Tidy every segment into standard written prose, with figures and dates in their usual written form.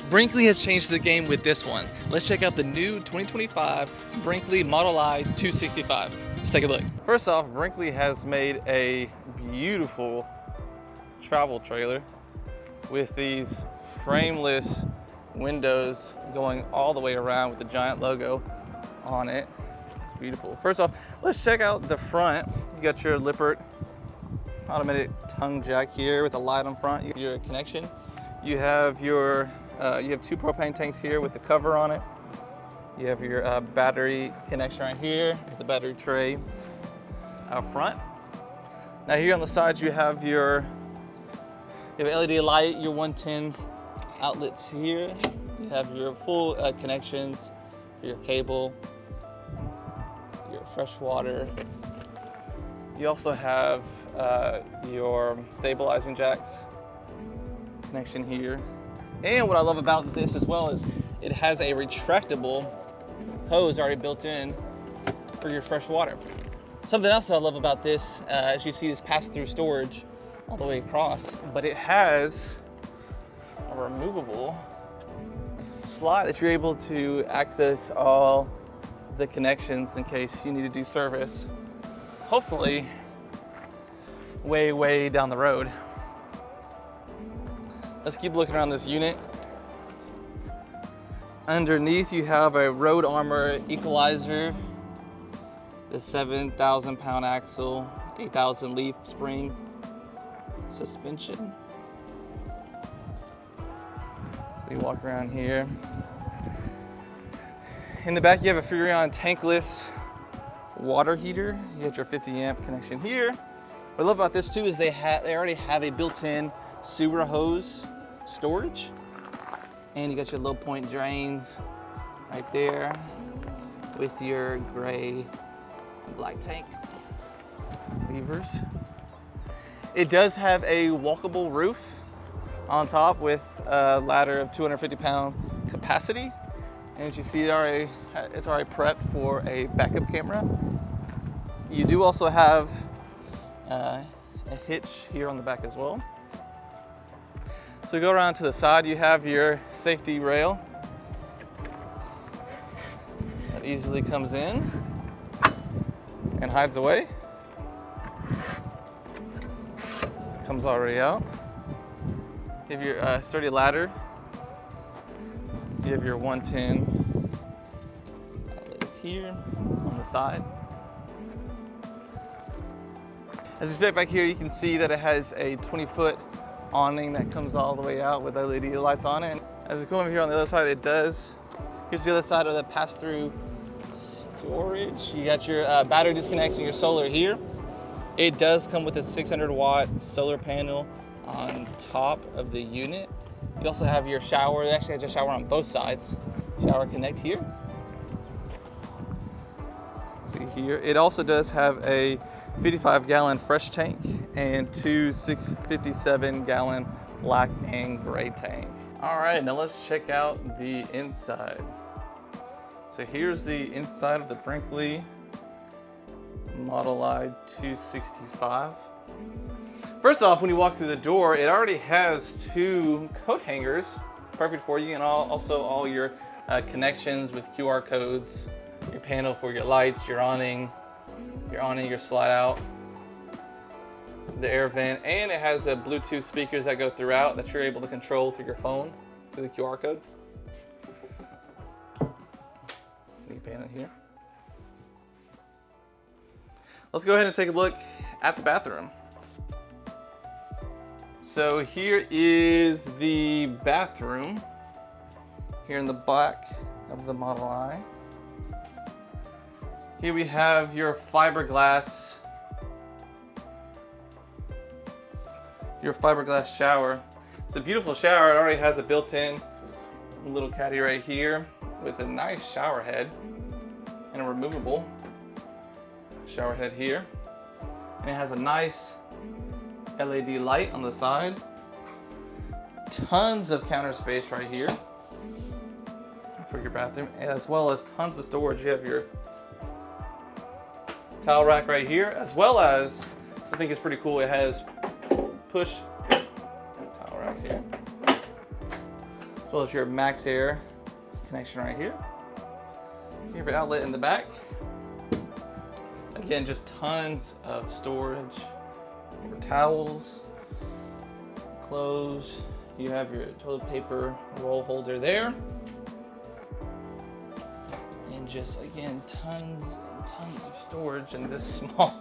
Brinkley has changed the game with this one. Let's check out the new 2025 Brinkley Model I 265. Let's take a look. First off, Brinkley has made a beautiful travel trailer with these frameless windows going all the way around with the giant logo on it. It's beautiful. First off, let's check out the front. You got your Lippert automatic tongue jack here with a light on front. You have your connection. You have your you have 2 propane tanks here with the cover on it. You have your battery connection right here with the battery tray out front. Now here on the sides you have your LED light, your 110 outlets here. You have your full connections for your cable, your fresh water. You also have your stabilizing jacks connection here. And what I love about this as well is it has a retractable hose already built in for your fresh water. Something else that I love about this, as you see, this pass-through storage all the way across, but it has a removable slot that you're able to access all the connections in case you need to do service, hopefully way down the road. Let's keep looking around this unit. Underneath you have a Road Armor equalizer, the 7,000 pound axle, 8,000 leaf spring suspension. So you walk around here. In the back you have a Furrion tankless water heater. You got your 50 amp connection here. What I love about this too is they already have a built-in sewer hose storage, and you got your low point drains right there with your gray and black tank levers. It does have a walkable roof on top with a ladder of 250 pound capacity, and as you see it's already prepped for a backup camera. You do also have a hitch here on the back as well. So go around to the side, you have your safety rail that easily comes in and hides away. Comes already out. You have your sturdy ladder. You have your 110 outlets here on the side. As you step back here, you can see that it has a 20-foot awning that comes all the way out with LED lights on it. And as you come over here on the other side, here's the other side of the pass-through storage. You got your battery disconnects and your solar here. It does come with a 600-watt solar panel on top of the unit. You also have your shower. It actually has a shower on both sides. Shower connect here. See here, it also does have a 55-gallon fresh tank and 2 657-gallon black and gray tank. All right, now let's check out the inside. So here's the inside of the Brinkley Model I 265. First off, when you walk through the door, it already has 2 coat hangers, perfect for you, and also all your connections with QR codes, your panel for your lights, your awning, your slide out, the air vent, and it has Bluetooth speakers that go throughout that you're able to control through your phone through the QR code. Sneak panel here. Let's go ahead and take a look at the bathroom. So here is the bathroom here in the back of the Model I. Here we have your fiberglass shower. It's a beautiful shower. It already has a built-in little caddy right here with a nice shower head and a removable shower head here. And it has a nice LED light on the side. Tons of counter space right here for your bathroom, as well as tons of storage. You have your towel rack right here, as well as, I think it's pretty cool, it has push towel racks here. as well as your max air connection right here. You have your outlet in the back. Again, just tons of storage for towels, clothes. You have your toilet paper roll holder there. And just, again, tons and tons of storage in this small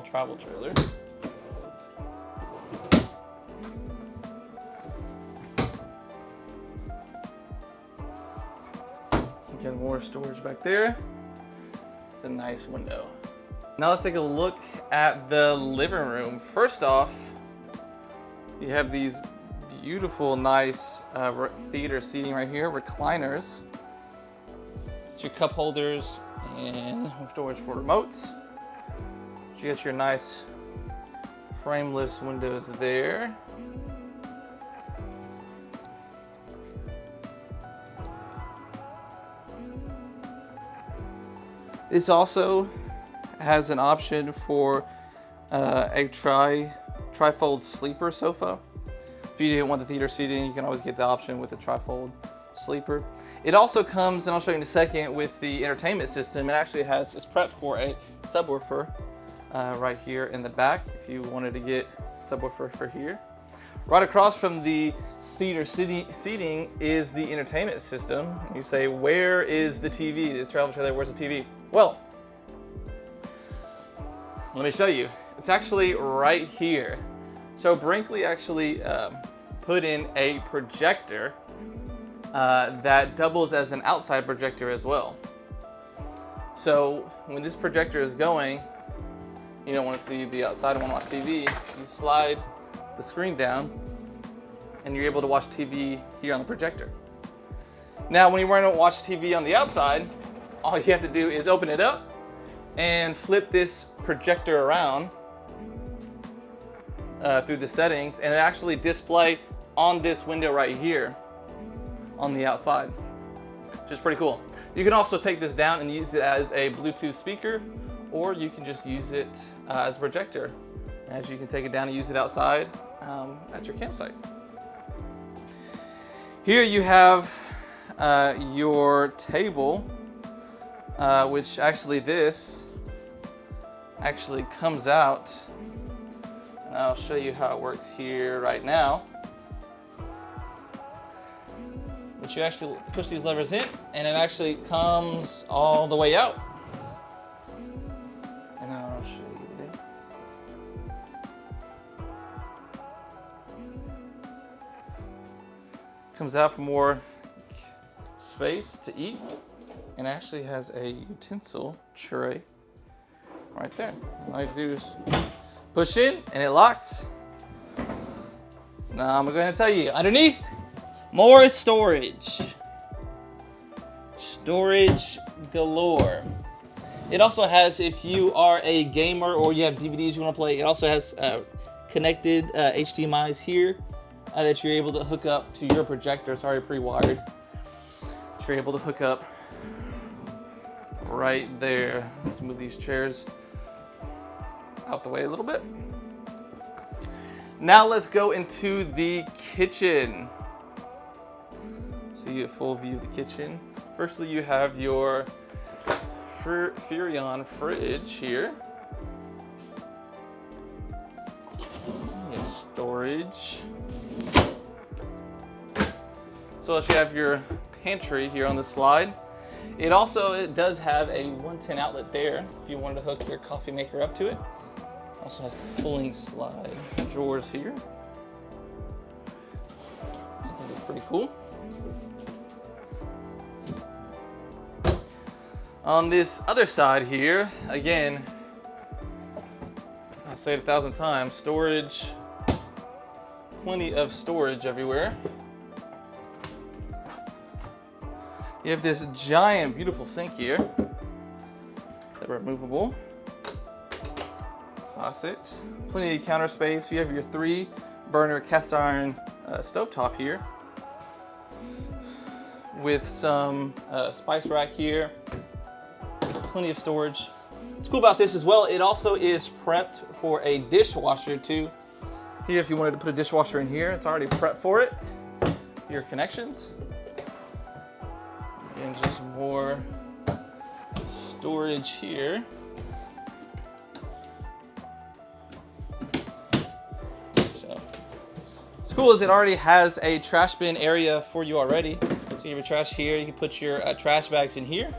travel trailer. Again, more storage back there. The nice window. Now let's take a look at the living room. First off, you have these beautiful, nice theater seating right here, recliners. It's your cup holders and storage for remotes. You get your nice frameless windows there. This also has an option for a trifold sleeper sofa. If you didn't want the theater seating, you can always get the option with the trifold sleeper. It also comes, and I'll show you in a second, with the entertainment system. It actually it's prepped for a subwoofer right here in the back, if you wanted to get a subwoofer for here. Right across from the theater seating is the entertainment system. You say, where is the TV? The travel trailer, where's the TV? Well, let me show you. It's actually right here. So Brinkley actually put in a projector that doubles as an outside projector as well. So when this projector is going, you don't want to see the outside and want to watch TV, you slide the screen down and you're able to watch TV here on the projector. Now when you want to watch TV on the outside, all you have to do is open it up and flip this projector around through the settings, and it actually display on this window right here on the outside, which is pretty cool. You can also take this down and use it as a Bluetooth speaker, or you can just use it as a projector. As you can take it down and use it outside at your campsite. Here you have your table, which actually this actually comes out. And I'll show you how it works here right now. But you actually push these levers in and it actually comes all the way out. And I'll show you there. Comes out for more space to eat, and actually has a utensil tray right there. All you have to do is push in and it locks. Now I'm going to tell you, underneath, more storage. Storage galore. It also has, if you are a gamer or you have DVDs you want to play, it also has connected HDMIs here that you're able to hook up to your projector. It's already pre-wired. You're able to hook up right there. Let's move these chairs out the way a little bit. Now let's go into the kitchen. See a full view of the kitchen. Firstly, you have your Furrion fridge here. You have storage. So you have your pantry here on the slide. It does have a 110 outlet there if you wanted to hook your coffee maker up to it. Also has pulling slide drawers here. I think it's pretty cool. On this other side here, again, I'll say it 1,000 times, storage, plenty of storage everywhere. You have this giant, beautiful sink here, that removable. Faucet, plenty of counter space. You have your 3-burner cast iron stovetop here, with some spice rack here. Plenty of storage. What's cool about this as well, it also is prepped for a dishwasher too. Here, if you wanted to put a dishwasher in here, it's already prepped for it. your connections. And just more storage here. So what's cool is it already has a trash bin area for you already. So you have your trash here, you can put your trash bags in here.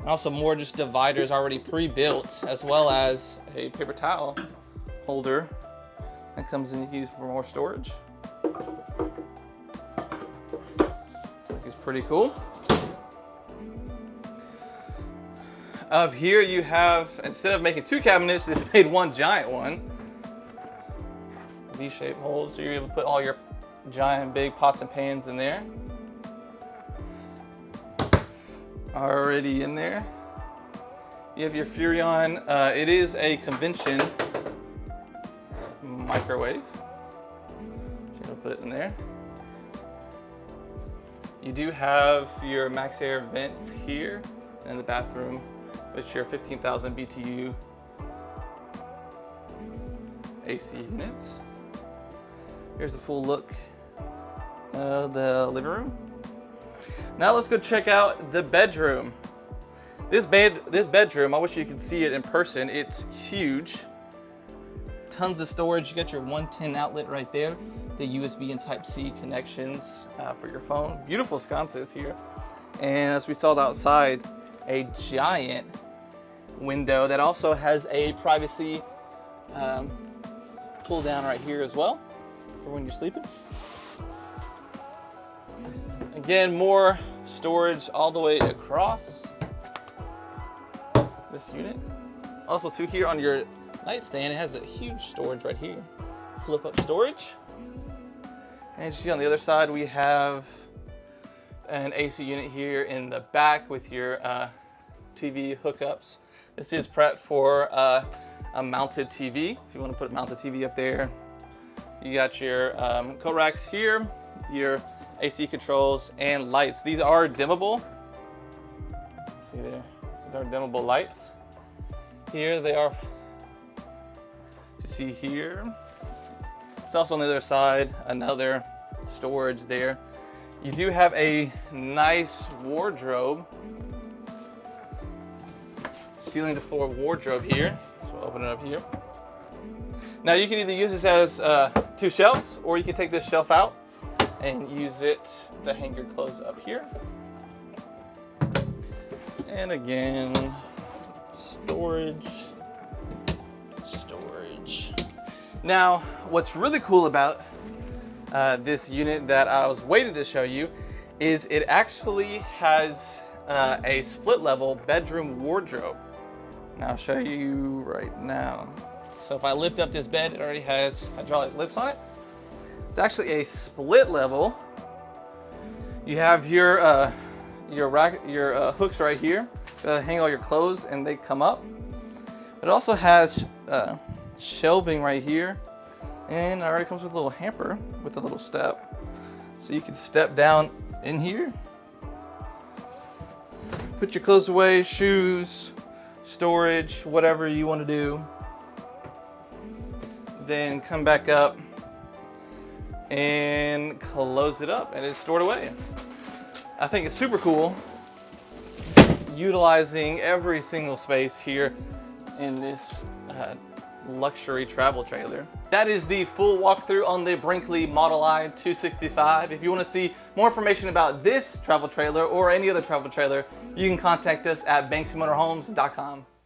Also more just dividers already pre-built, as well as a paper towel holder that comes in used for more storage. I think it's pretty cool. Up here you have, instead of making 2 cabinets, this made 1 giant one. V-shaped holes, so you're able to put all your giant big pots and pans in there. Already in there. You have your Furrion. It is a convention microwave. I'll put it in there. You do have your max air vents here in the bathroom with your 15,000 BTU AC units. Here's a full look of the living room. Now let's go check out the bedroom. This bedroom, I wish you could see it in person. It's huge. Tons of storage. You got your 110 outlet right there. The USB and Type-C connections for your phone. Beautiful sconces here. And as we saw outside, a giant window that also has a privacy pull down right here as well for when you're sleeping. Again, more storage all the way across this unit. Also too, here on your nightstand, it has a huge storage right here. Flip up storage. And you see on the other side, we have an AC unit here in the back with your TV hookups. This is prepped for a mounted TV. If you want to put a mounted TV up there. You got your coat racks here, your AC controls and lights. These are dimmable. See there, these are dimmable lights. Here they are, you see here. It's also on the other side, another storage there. You do have a nice wardrobe, ceiling to floor wardrobe here. So we'll open it up here. Now you can either use this as 2 shelves, or you can take this shelf out and use it to hang your clothes up here. And again, storage. Now, what's really cool about this unit that I was waiting to show you is it actually has a split level bedroom wardrobe. And I'll show you right now. So if I lift up this bed, it already has hydraulic lifts on it. It's actually a split level. You have your hooks right here to hang all your clothes, and they come up. It also has shelving right here, and it already comes with a little hamper with a little step, so you can step down in here, put your clothes away, shoes, storage, whatever you want to do. Then come back up and close it up, and it's stored away. I think it's super cool, utilizing every single space here in this luxury travel trailer. That is the full walkthrough on the Brinkley Model I 265. If you want to see more information about this travel trailer or any other travel trailer, you can contact us at bankstonmotorhomes.com.